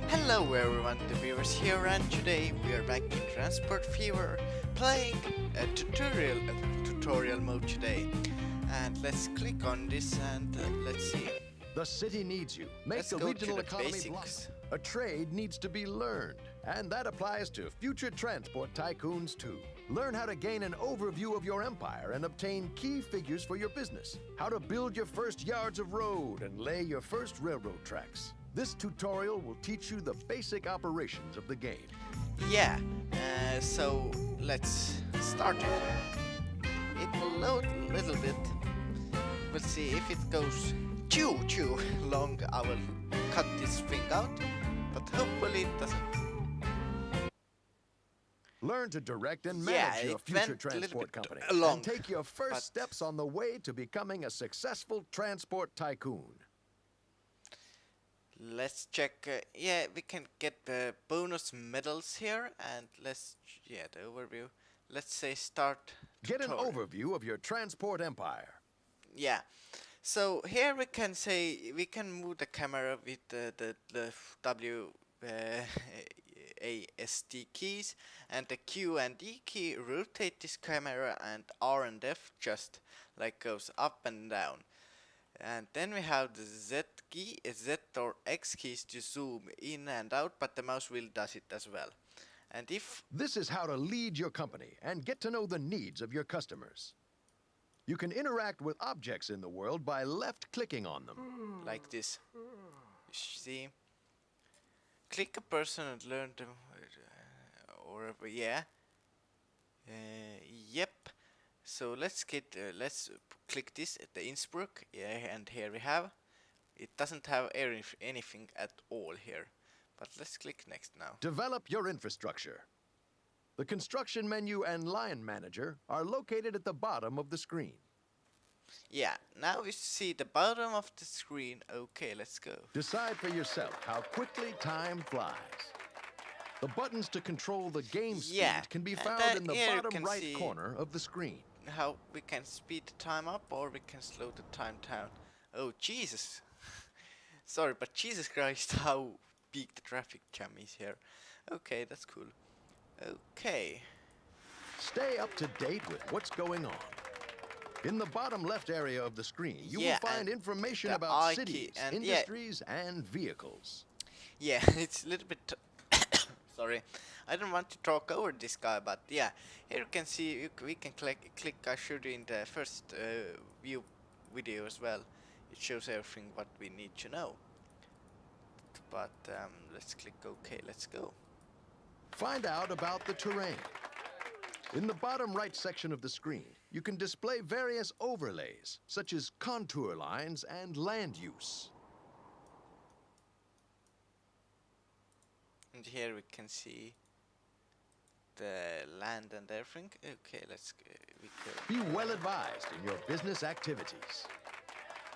Hello everyone, the viewers here, and today we are back in Transport Fever playing a tutorial mode today. And let's click on this and let's see. The city needs you. Make Let's the go to regional the economy basics. blossom. A trade needs to be learned, and that applies to future transport tycoons too. Learn how to gain an overview of your empire and obtain key figures for your business. How to build your first yards of road and lay your first railroad tracks. This tutorial will teach you the basic operations of the game. Yeah, so let's start it. It will load a little bit. We'll see if it goes too long. I will cut this thing out, but hopefully it doesn't. Learn to direct and manage your it future went a little transport bit company long, and take your first but- steps on the way to becoming a successful transport tycoon. Let's check. Yeah, we can get the bonus medals here, and let's the overview. Let's say start. Get an tutorial. overview of your transport empire. Yeah. So here we can say we can move the camera with the W ASD keys, and the Q and E key rotate this camera, and R and F just like goes up and down. And then we have the Z key, Z or X keys to zoom in and out, but the mouse wheel does it as well. And if This is how to lead your company and get to know the needs of your customers. You can interact with objects in the world by left-clicking on them. like this, see, click a person and learn them, or yeah, yep. So let's let's click this at the Innsbruck, yeah, and here we have. It doesn't have anything at all here, but let's click next now. Develop your infrastructure. The construction menu and line manager are located at the bottom of the screen. Yeah, now we see the bottom of the screen. Okay, let's go. Decide for yourself how quickly time flies. The buttons to control the game speed Yeah, can be and found in the here you bottom can right see- corner of the screen. How we can speed the time up or we can slow the time down. Oh Jesus! Sorry, but Jesus Christ, how big the traffic jam is here. Okay, that's cool. Okay. Stay up to date with what's going on. In the bottom left area of the screen, you Yeah, will find and information the about I key cities, and industries, and vehicles. Yeah, it's a little bit. Sorry, I don't want to talk over this guy, but yeah, here you can see we can click. I showed you in the first view video as well. It shows everything what we need to know. But let's click OK. Let's go. Find out about the terrain. In the bottom right section of the screen, you can display various overlays, such as contour lines and land use. And here we can see the land and everything. Okay, let's we go. Be well advised in your business activities.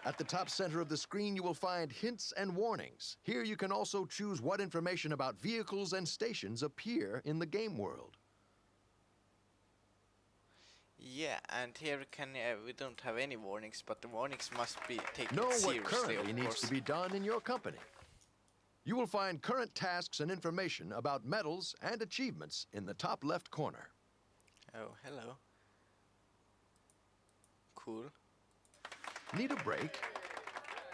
At the top center of the screen, you will find hints and warnings. Here you can also choose what information about vehicles and stations appear in the game world. Yeah, and here we can we don't have any warnings, but the warnings must be taken Know seriously, what currently of needs course. to be done in your company. You will find current tasks and information about medals and achievements in the top left corner. Oh, hello. Cool. Need a break?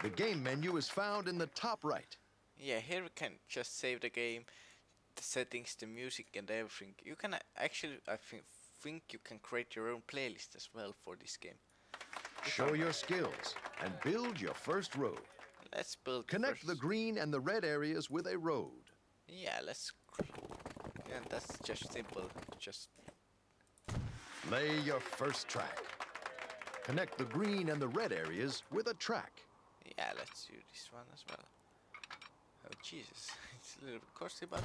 The game menu is found in the top right. Yeah, here we can just save the game, the settings, the music, and everything. You can actually, I think you can create your own playlist as well for this game. Show your skills and build your first road. Let's build. Connect the first. green and the red areas with a road. Yeah, let's. Yeah, that's just simple. Just. Lay your first track. Connect the green and the red areas with a track. Yeah, let's do this one as well. Oh Jesus, it's a little bit costly, but.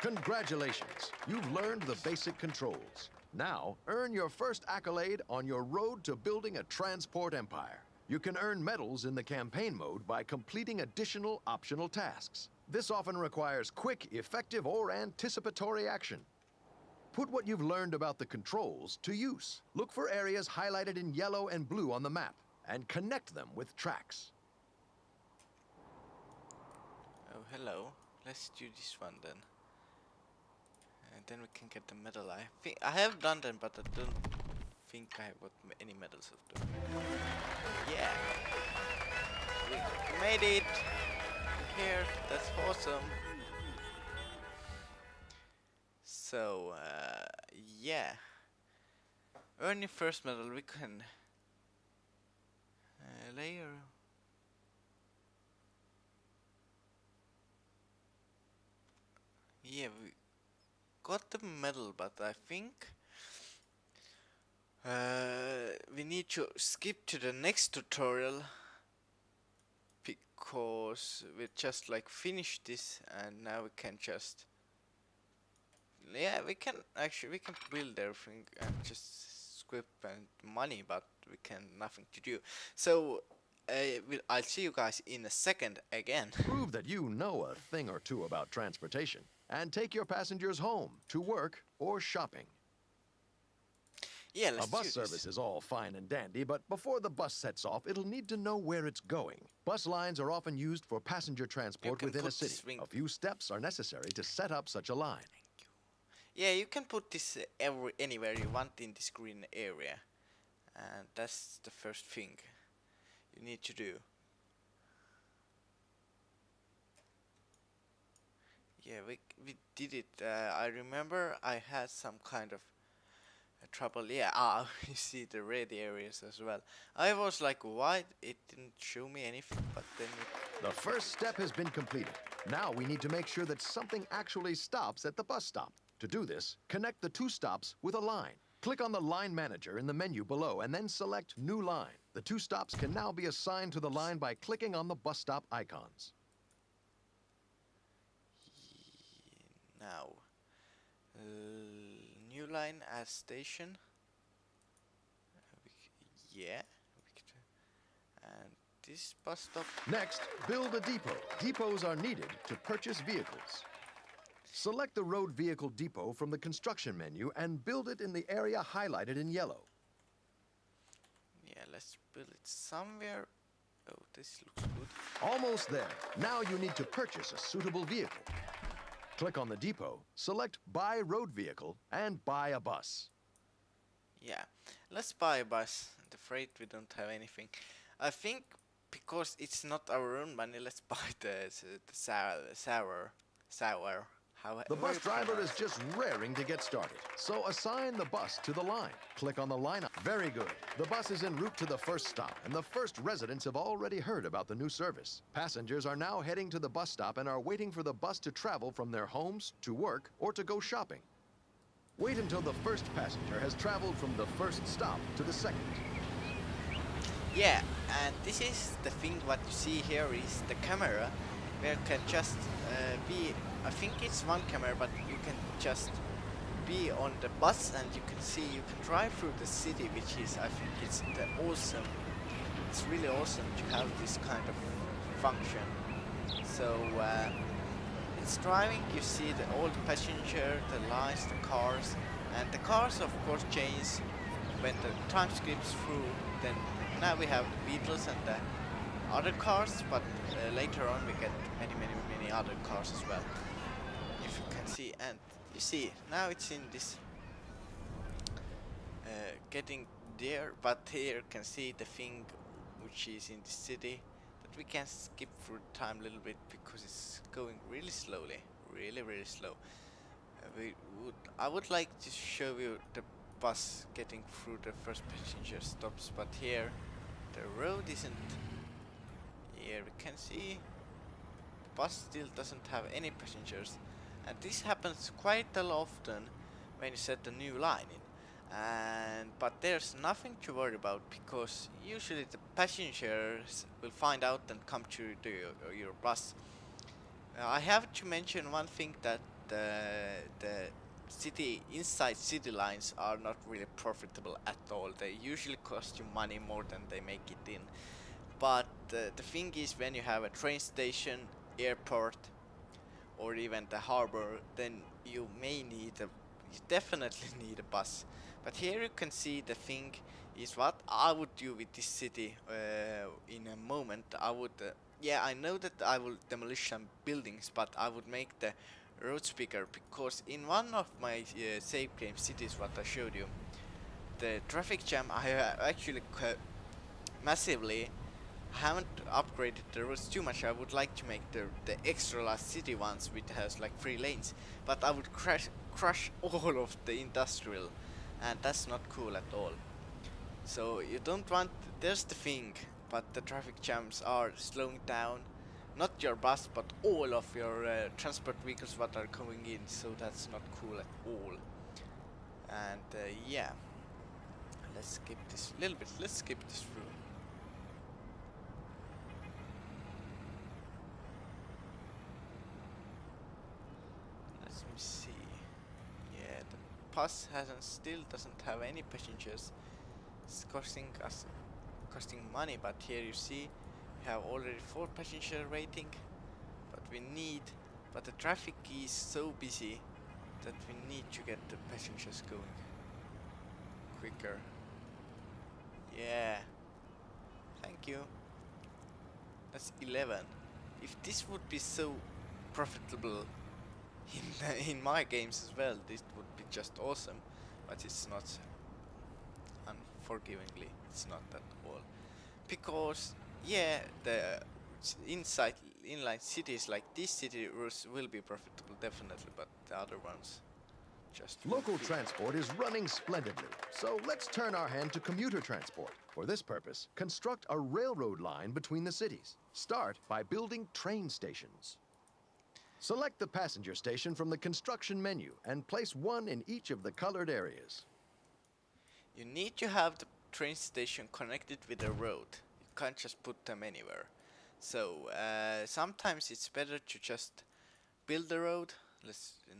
Congratulations, you've learned the basic controls. Now, earn your first accolade on your road to building a transport empire. You can earn medals in the campaign mode by completing additional optional tasks. This often requires quick, effective, or anticipatory action. Put what you've learned about the controls to use. Look for areas highlighted in yellow and blue on the map, and connect them with tracks. Oh, hello. let's do this one then. And then we can get the medal. I think I have done them, but I don't think I have got any medals of them. Yeah, we made it here. That's awesome. So yeah, earn your first medal. We can layer. Yeah, we got the medal, but I think we need to skip to the next tutorial because we just like finished this and now we can just we can build everything and just script and money, but we can nothing to do. So I'll see you guys in a second again. Prove that you know a thing or two about transportation and take your passengers home to work or shopping. Yeah, let's A bus do service this. is all fine and dandy, but before the bus sets off, it'll need to know where it's going. Bus lines are often used for passenger transport can within a put this city. ring- A few steps are necessary to set up such a line. Yeah, you can put this anywhere you want in this green area, and that's the first thing you need to do. Yeah, we did it. I remember I had some kind of trouble. Yeah, you see the red areas as well. I was like, why it didn't show me anything, but then it, The first step has been completed. Now we need to make sure that something actually stops at the bus stop. To do this, connect the two stops with a line. Click on the line manager in the menu below and then select New Line. The two stops can now be assigned to the line by clicking on the bus stop icons. now new line as station. Yeah, and this bus stop. Next, build a depot. Depots are needed to purchase vehicles. Select the road vehicle depot from the construction menu and build it in the area highlighted in yellow. Yeah, let's build it somewhere. Oh, this looks good. Almost there. Now you need to purchase a suitable vehicle. Click on the depot, select Buy Road Vehicle, and buy a bus. Yeah, let's buy a bus. I'm afraid we don't have anything. I think because it's not our own money, let's buy the sour. The bus driver is just raring to get started, so assign the bus to the line. Click on the line. Very good. The bus is en route to the first stop, and the first residents have already heard about the new service. Passengers are now heading to the bus stop and are waiting for the bus to travel from their homes to work or to go shopping. Wait until the first passenger has traveled from the first stop to the second. Yeah, and this is the thing. What you see here is the camera, where you can just be. I think it's one camera, but you can just be on the bus and you can see, you can drive through the city, which is, I think it's awesome. It's really awesome to have this kind of function. So it's driving, you see all the passenger, the lines, the cars, and the cars of course change when the time skips through. Then now we have the Beatles and the other cars, but later on we get many other cars as well. If you can see, and you see now it's in this getting there, but here you can see the thing which is in the city, but we can skip through the time a little bit because it's going really slowly, really slow. I would like to show you the bus getting through the first passenger stops, but here the road isn't. Here we can see the bus still doesn't have any passengers, and this happens quite a lot often when you set a new line in. But there's nothing to worry about because usually the passengers will find out and come to your bus. I have to mention one thing, that the inside city lines are not really profitable at all. They usually cost you money more than they make it in. But the thing is, when you have a train station, airport, or even the harbor, then you definitely need a bus. But here you can see the thing is what I would do with this city in a moment. I would yeah, I know that I will demolish some buildings, but I would make the roads bigger, because in one of my save game cities, what I showed you, the traffic jam I actually massively haven't upgraded the roads too much. I would like to make the extra large city ones which has like 3 lanes, but I would crush all of the industrial, and that's not cool at all. So you don't want, there's the thing, but the traffic jams are slowing down not your bus but all of your transport vehicles that are coming in, so that's not cool at all. And yeah, let's skip this little bit, let's skip this through. Let me see. Yeah, the bus still doesn't have any passengers. It's costing money, but here you see we have already 4 passenger rating, but the traffic is so busy that we need to get the passengers going quicker. Yeah, thank you. That's 11. If this would be so profitable in my games as well, this would be just awesome, but it's not. Unforgivingly, it's not at all, because yeah, the inside inline cities like this city will be profitable definitely, but the other ones just Local transport is running splendidly, so let's turn our hand to commuter transport. For this purpose, construct a railroad line between the cities. Start by building train stations. Select the passenger station from the construction menu and place one in each of the colored areas. You need to have the train station connected with the road. You can't just put them anywhere. So sometimes it's better to just build the road.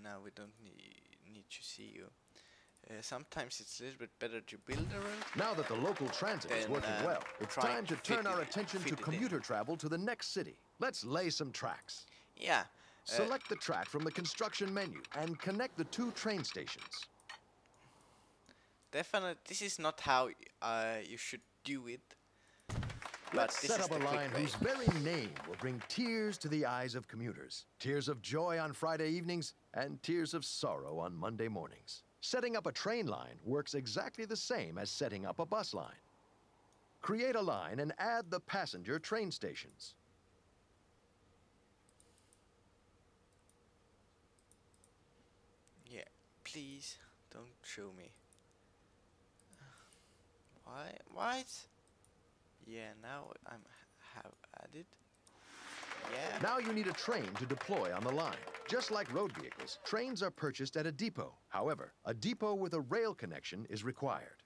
Now we don't need to see you. Sometimes it's a little bit better to build the road. Now that the local transit is working well, it's time to turn our attention to commuter travel to the next city. Let's lay some tracks. Yeah. Select the track from the construction menu and connect the 2 train stations. Definitely, this is not how you should do it. Let's set up a line whose very name will bring tears to the eyes of commuters. Tears of joy on Friday evenings and tears of sorrow on Monday mornings. Setting up a train line works exactly the same as setting up a bus line. Create a line and add the passenger train stations. Yeah, please don't show me. Why? Yeah, now have added. Yeah. Now you need a train to deploy on the line. Just like road vehicles, trains are purchased at a depot. However, a depot with a rail connection is required.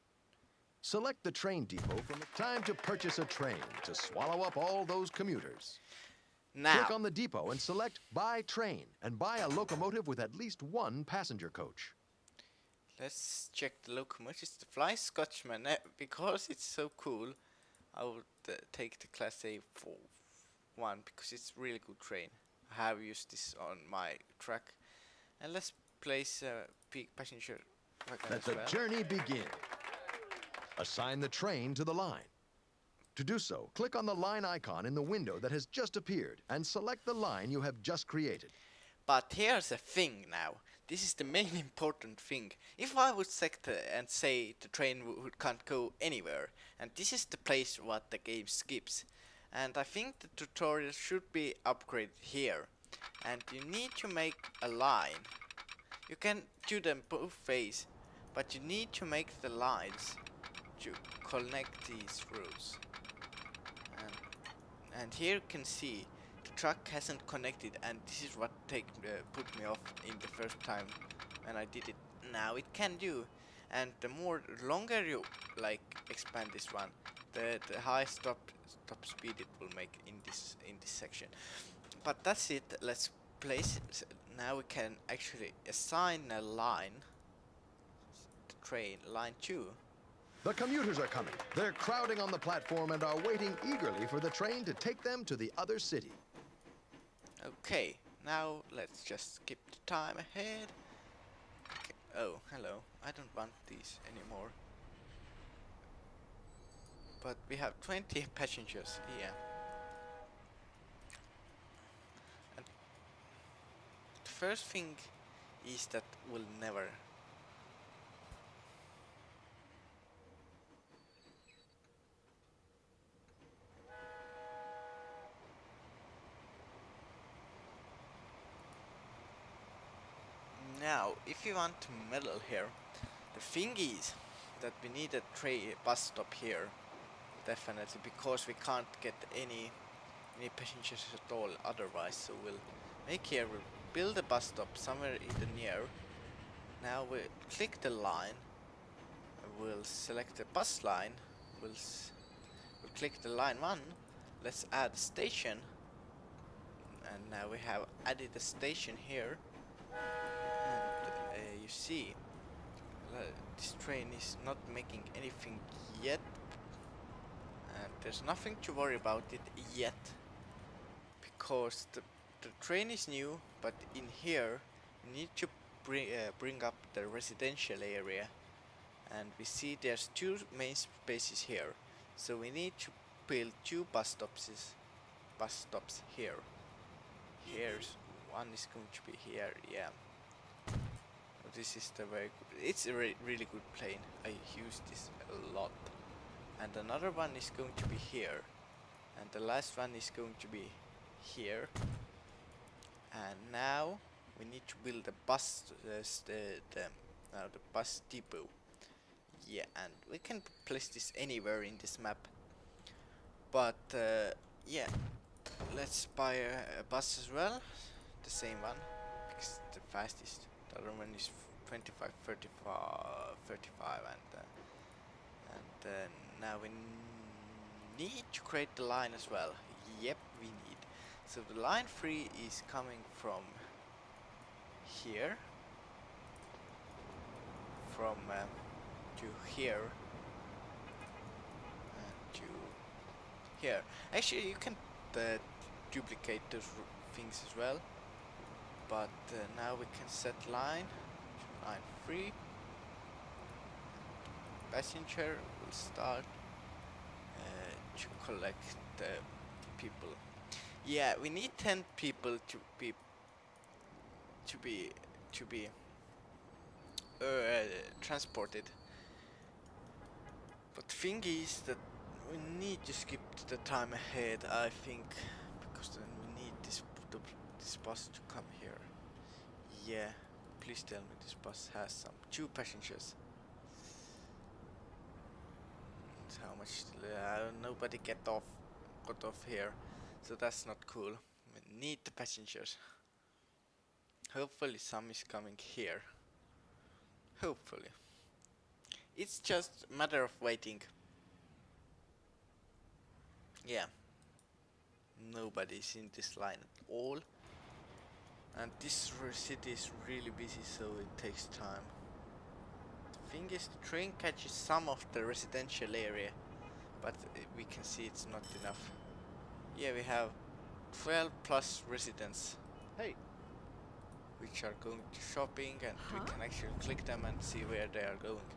Select the train depot from the time to purchase a train to swallow up all those commuters. Now. Click on the depot and select Buy Train and buy a locomotive with at least 1 passenger coach. Let's check the locomotives. The Fly Scotsman, because it's so cool, I would take the Class A 1 because it's a really good train. I have used this on my track. And let's place a passenger wagon Let as the well. journey begin. Assign the train to the line. To do so, click on the line icon in the window that has just appeared and select the line you have just created. But here's a thing now. This is the main important thing. If I would select and say the train can't go anywhere, and this is the place what the game skips, and I think the tutorial should be upgraded here. And you need to make a line. You can do them both ways, but you need to make the lines to connect these roads. And here you can see the truck hasn't connected, and this is what put me off in the first time when I did it. Now it can do, and the longer you like expand this one, the high stop speed it will make in this section. But that's it. Let's place it. Now we can actually assign a line. The train line 2. The commuters are coming. They're crowding on the platform and are waiting eagerly for the train to take them to the other city. Okay, now let's just skip the time ahead. Okay. Oh, hello. I don't want these anymore. But we have 20 passengers here. first thing is that will never. Now, if you want to meddle here, the thing is that we need a bus stop here, definitely, because we can't get any passengers at all otherwise. So we'll make here, we'll build a bus stop somewhere in the near. Now we click the line, we'll select the bus line, we'll click the line 1, let's add a station, and now we have added a station here. And you see, this train is not making anything yet, and there's nothing to worry about it yet, because the train is new, but in here we need to bring up the residential area, and we see there's 2 main spaces here, so we need to build 2 bus stops here. Here's one is going to be here, yeah. This is the very good, it's a really good plane. I use this a lot. And another one is going to be here, and the last one is going to be here. And now we need to build a bus, the bus depot. Yeah, and we can place this anywhere in this map. But yeah, let's buy a bus as well, the same one, because the fastest. The other one is 25, 35, and now we need to create the line as well. Yep, we need. So the line 3 is coming from here, from to here, and to here. Actually, you can duplicate those things as well. But now we can set line 3. Passenger will start to collect the people. Yeah, we need 10 people to be transported. But the thing is that we need to skip the time ahead, I think, because then we need this bus to come here. Yeah, please tell me this bus has some 2 passengers. How much? Nobody got off here, so that's not cool. We need the passengers. Hopefully some is coming here. Hopefully. It's just a matter of waiting. Yeah. Nobody's in this line at all. And this city is really busy, so it takes time. The thing is, the train catches some of the residential area, but we can see it's not enough. Yeah, we have 12 plus residents. Hey. Which are going to shopping, and we can actually click them and see where they are going.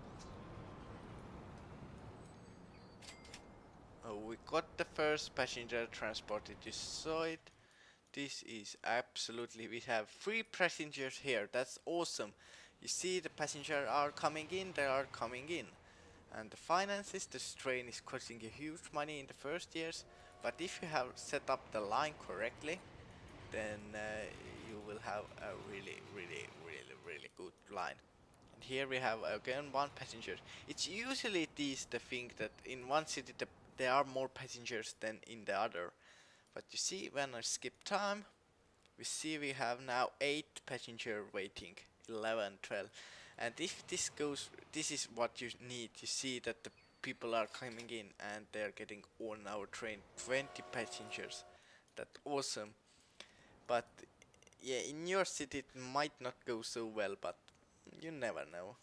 Oh, we got the first passenger transported. You saw it. This is absolutely, we have 3 passengers here. That's awesome. You see the passengers are coming in, they are coming in. And the finances, this train is costing you huge money in the first years. But if you have set up the line correctly, then you will have a really good line. And here we have again 1 passenger. It's usually the thing that in one city there are more passengers than in the other. But you see, when I skip time, we see we have now 8 passenger waiting, 11, 12. And if this goes, this is what you need. You see that the people are coming in and they're getting on our train, 20 passengers. That's awesome. But yeah, in your city it might not go so well, but you never know.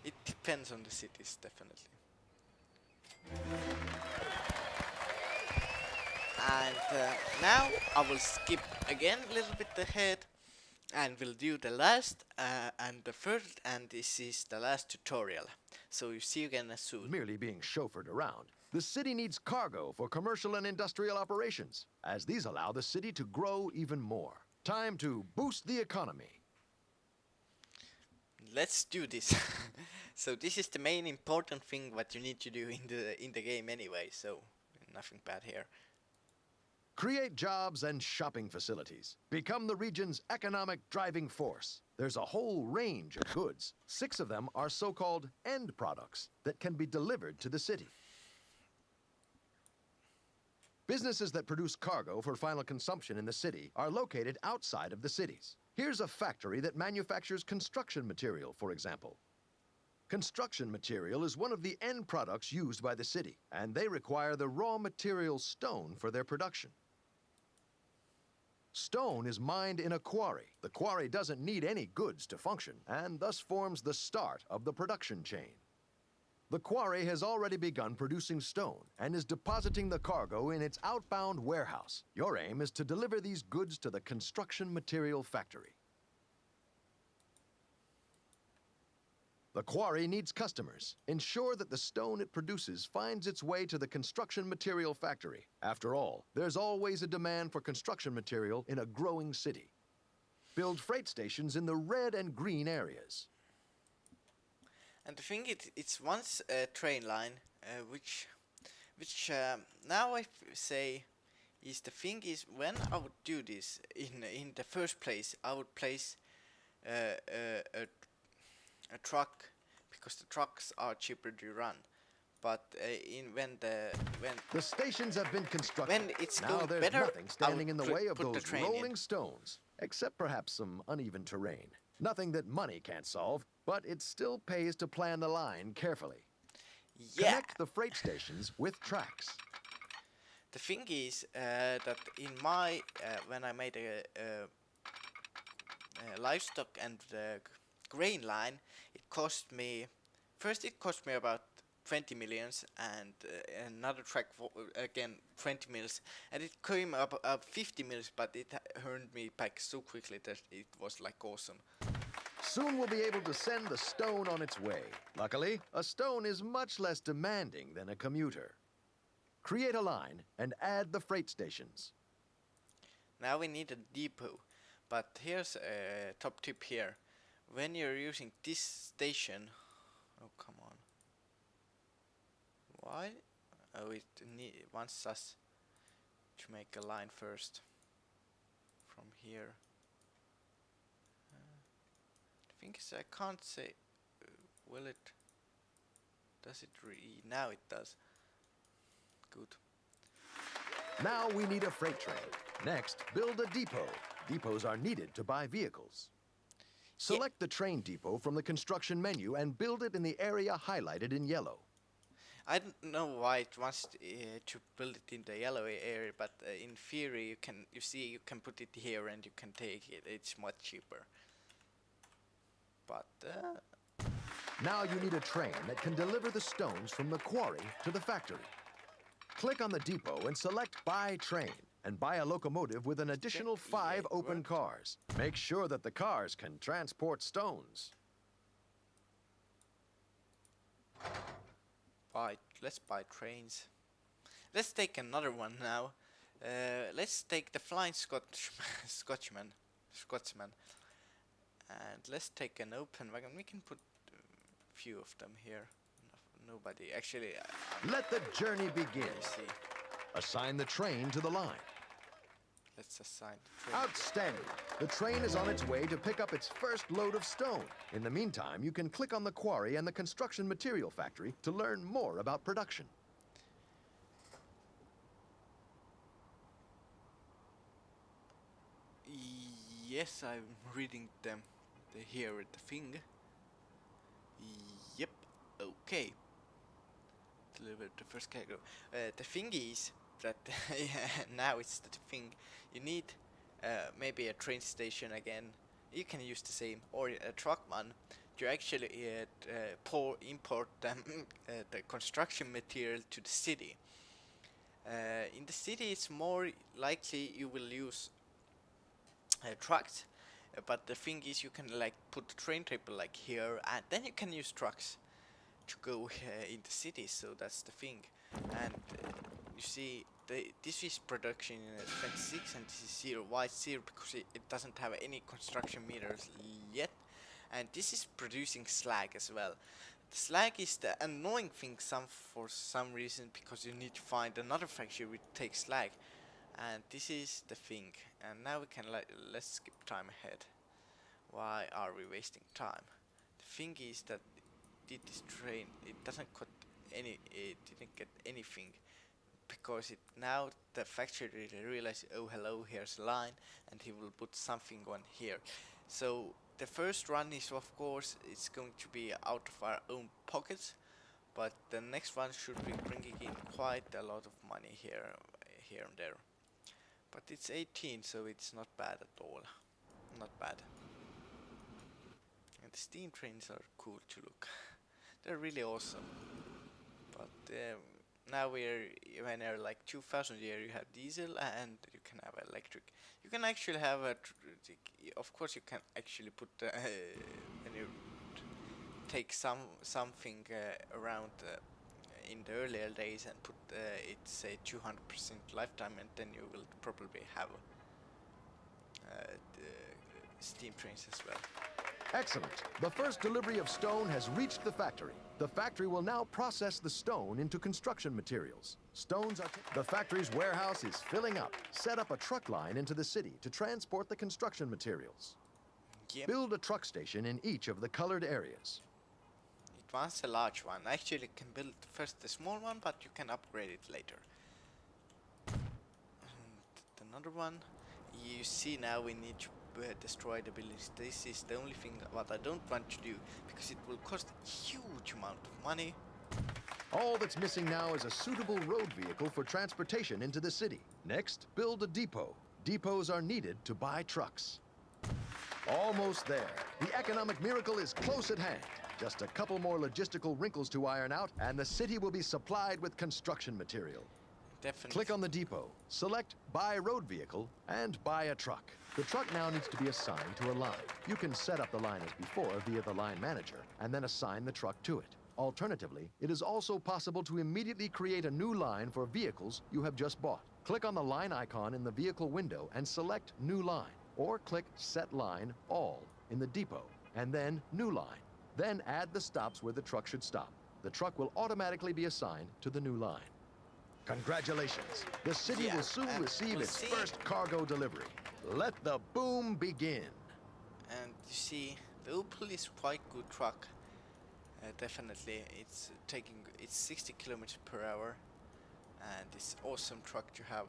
It depends on the cities, definitely. And now I will skip again a little bit ahead, and we'll do the last and the first, and this is the last tutorial. So you see you again soon. Merely being chauffeured around. The city needs cargo for commercial and industrial operations, as these allow the city to grow even more. Time to boost the economy. Let's do this. So this is the main important thing what you need to do in the game anyway, so nothing bad here. Create jobs and shopping facilities. Become the region's economic driving force. There's a whole range of goods. 6 of them are so-called end products that can be delivered to the city. Businesses that produce cargo for final consumption in the city are located outside of the cities. Here's a factory that manufactures construction material, for example. Construction material is one of the end products used by the city, and they require the raw material stone for their production. Stone is mined in a quarry. The quarry doesn't need any goods to function, and thus forms the start of the production chain. The quarry has already begun producing stone and is depositing the cargo in its outbound warehouse. Your aim is to deliver these goods to the construction material factory. The quarry needs customers. Ensure that the stone it produces finds its way to the construction material factory. After all, there's always a demand for construction material in a growing city. Build freight stations in the red and green areas. And the thing it's once a train line, which now say is the thing is when I would do this in the first place, I would place a truck because the trucks are cheaper to run. But when the stations have been constructed, when it's now going there's better, nothing standing in the way of those rolling in. stones, except perhaps some uneven terrain. Nothing that money can't solve, but it still pays to plan the line carefully. Yeah. Connect the freight stations with tracks. The thing is that in my when I made a livestock and grain line, it cost me about 20 millions and another track for, again 20 mils, and it came up 50 mils, but it earned me back so quickly that it was like awesome. Soon we'll be able to send the stone on its way. Luckily, a stone is much less demanding than a commuter. Create a line and add the freight stations. Now we need a depot, but here's a top tip here. When you're using this station, oh come on, why? Oh, it wants us to make a line first from here. The thing is, I can't say. Will it? Does it now it does. Good. Now we need a freight train. Next, build a depot. Depots are needed to buy vehicles. Select the train depot from the construction menu and build it in the area highlighted in yellow. I don't know why it wants to build it in the yellow area, but in theory you can put it here and you can take it. It's much cheaper. But now you need a train that can deliver the stones from the quarry to the factory. Click on the depot and select Buy Train, and buy a locomotive with an additional 5 open cars. Make sure that the cars can transport stones. Let's buy trains. Let's take another one now. Let's take the Flying Scotsman, and let's take an open wagon. We can put a few of them here. Nobody actually. Let the journey begin. See. Assign the train to the line. Let's assign the train. Outstanding! The train is on its way to pick up its first load of stone. In the meantime, you can click on the quarry and the construction material factory to learn more about production. Yes, I'm reading them here at the thing. Yep, okay. Deliver the first cargo. The thing is that now it's the thing. You need maybe a train station again. You can use the same, or a truckman to actually import them the construction material to the city. In the city, it's more likely you will use trucks, but the thing is you can like put the train table like here, and then you can use trucks to go in the city. So that's the thing. And you see this is production in 26 and this is 0. Why it's 0? Because it doesn't have any construction meters yet, and this is producing slag as well. The slag is the annoying thing for some reason, because you need to find another factory which takes slag, and this is the thing. And now we can let's skip time ahead. Why are we wasting time? The thing is that this train, it doesn't cut any, it didn't get anything, because now the factory really realized, oh hello, here's a line, and he will put something on here. So the first run is, of course, it's going to be out of our own pockets, but the next one should be bringing in quite a lot of money here and there. But it's 18, so it's not bad at all. Not bad. And the steam trains are cool to look. They're really awesome. But now when you're like 2000 year, you have diesel and you can have electric. You can actually have of course you can actually put when you take something around in the earlier days and put it's say 200% lifetime, and then you will probably have the steam trains as well. Excellent. The first delivery of stone has reached the factory. The factory will now process the stone into construction materials. The factory's warehouse is filling up. Set up a truck line into the city to transport the construction materials. Yep. Build a truck station in each of the colored areas. It wants a large one. Actually, you can build first the small one, but you can upgrade it later. And another one. You see, now we need to destroy the buildings. This is the only thing what I don't want to do, because it will cost a huge amount of money. All that's missing now is a suitable road vehicle for transportation into the city. Next, build a depot. Depots are needed to buy trucks. Almost there. The economic miracle is close at hand. Just a couple more logistical wrinkles to iron out, and the city will be supplied with construction material. Definitely. Click on the depot, select Buy Road Vehicle, and buy a truck. The truck now needs to be assigned to a line. You can set up the line as before via the line manager, and then assign the truck to it. Alternatively, it is also possible to immediately create a new line for vehicles you have just bought. Click on the line icon in the vehicle window and select New Line, or click Set Line All in the depot, and then New Line. Then add the stops where the truck should stop. The truck will automatically be assigned to the new line. Congratulations! The city will soon receive its first cargo delivery. Let the boom begin! And you see, the Opel is quite good truck. Definitely, it's 60 kilometers per hour, and it's awesome truck to have.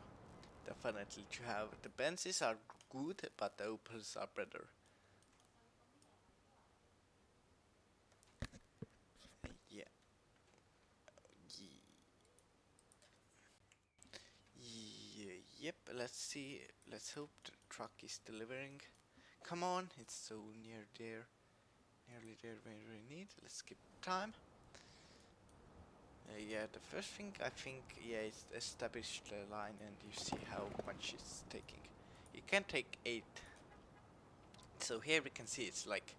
Definitely to have. The Benzes are good, but the Opels are better. Yeah. Yep, let's see. Let's hope the truck is delivering. Come on, it's so near there. Nearly there where we need. Let's skip time. Yeah, the first thing I think, yeah, is establish the line, and you see how much it's taking. It can take 8. So here we can see it's like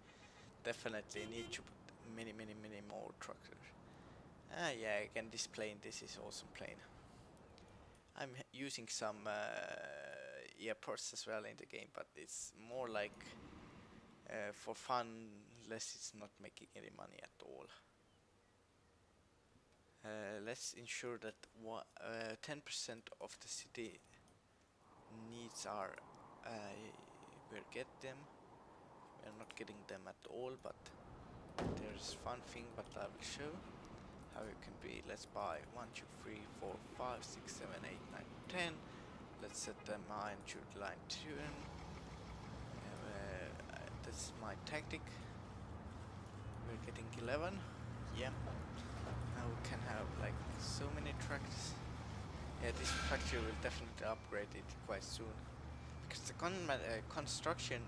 definitely need to put many more trucks. Yeah, again this plane, this is awesome plane. I'm using some airports as well in the game, but it's more like for fun, less it's not making any money at all. Let's ensure that 10% of the city needs are we'll get them. We're not getting them at all, but there's one thing that I will show how it can be. Let's buy 1, 2, 3, 4, 5, 6, 7, 8, 9, 10. Let's set the mine to line 2. That's my tactic. We're getting 11. Yeah. Now we can have like so many trucks. Yeah, this factory will definitely upgrade it quite soon, because the construction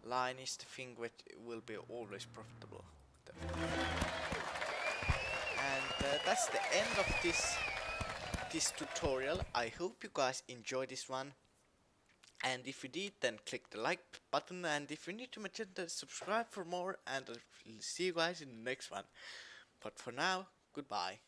line is the thing which will be always profitable. Definitely. And that's the end of this tutorial. I hope you guys enjoyed this one, and if you did, then click the like button, and if you're new to my channel, subscribe for more, and I'll see you guys in the next one. But for now, goodbye.